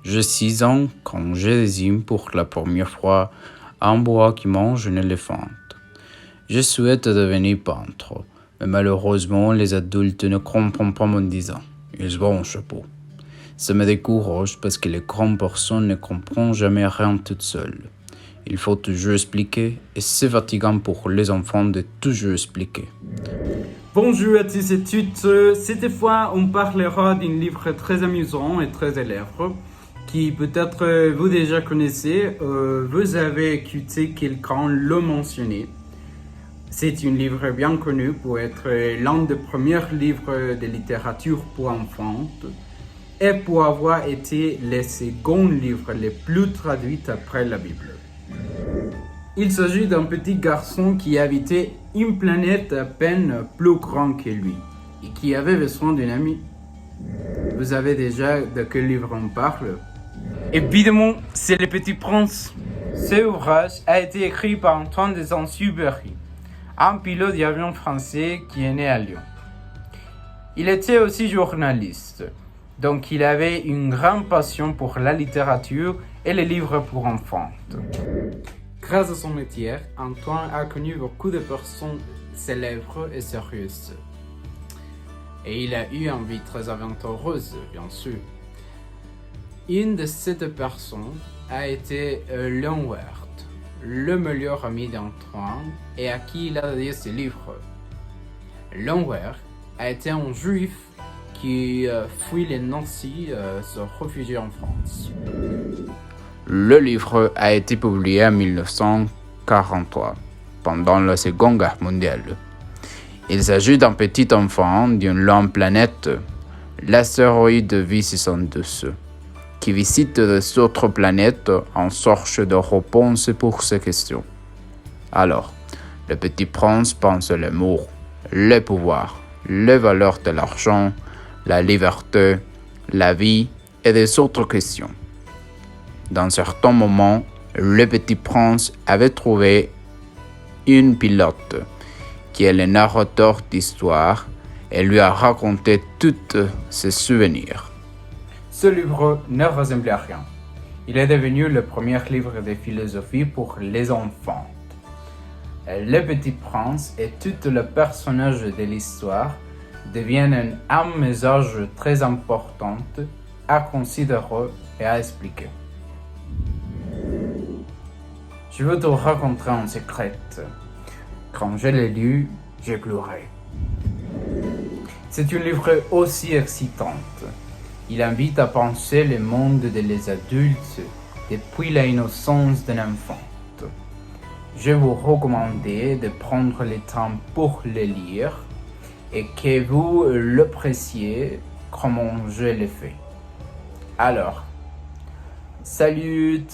J'ai 6 ans quand je dessine pour la première fois un bois qui mange un éléphant. Je souhaite devenir peintre, mais malheureusement les adultes ne comprennent pas mon dessin. Ils voient un chapeau. Ça me décourage parce que les grandes personnes ne comprennent jamais rien toutes seules. Il faut toujours expliquer et c'est fatigant pour les enfants de toujours expliquer. Bonjour à tous et toutes. Cette fois, on parlera d'un livre très amusant et très célèbre qui peut-être vous déjà connaissez. Vous avez écouté quelqu'un le mentionner. C'est un livre bien connu pour être l'un des premiers livres de littérature pour enfants et pour avoir été le second livre le plus traduit après la Bible. Il s'agit d'un petit garçon qui habitait une planète à peine plus grande que lui et qui avait besoin d'un ami. Vous savez déjà de quel livre on parle? Évidemment, c'est Le Petit Prince. Ce ouvrage a été écrit par Antoine de Saint-Exupéry, un pilote d'avion français qui est né à Lyon. Il était aussi journaliste, donc il avait une grande passion pour la littérature et les livres pour enfants. Grâce à son métier, Antoine a connu beaucoup de personnes célèbres et sérieuses. Et il a eu une vie très aventureuse, bien sûr. Une de ces personnes a été Longuert, le meilleur ami d'Antoine et à qui il a dédié ses livres. Longuert a été un juif qui fuit les nazis, se réfugier en France. Le livre a été publié en 1943, pendant la Seconde Guerre mondiale. Il s'agit d'un petit enfant d'une longue planète, l'astéroïde V62, qui visite les autres planètes en cherche de réponses pour ces questions. Alors, le petit prince pense à l'amour, le pouvoir, les valeurs de l'argent, la liberté, la vie et des autres questions. Dans certains moments, le petit prince avait trouvé une pilote qui est le narrateur d'histoire et lui a raconté tous ses souvenirs. Ce livre ne ressemblait à rien. Il est devenu le premier livre de philosophie pour les enfants. Le Petit Prince et tous les personnages de l'histoire deviennent un message très important à considérer et à expliquer. Je veux te raconter un secret. Quand je l'ai lu, j'ai pleuré. C'est un livre aussi excitant. Il invite à penser le monde des adultes depuis l'innocence d'un enfant. Je vous recommande de prendre le temps pour le lire et que vous l'appréciez comme je l'ai fait. Alors, salut!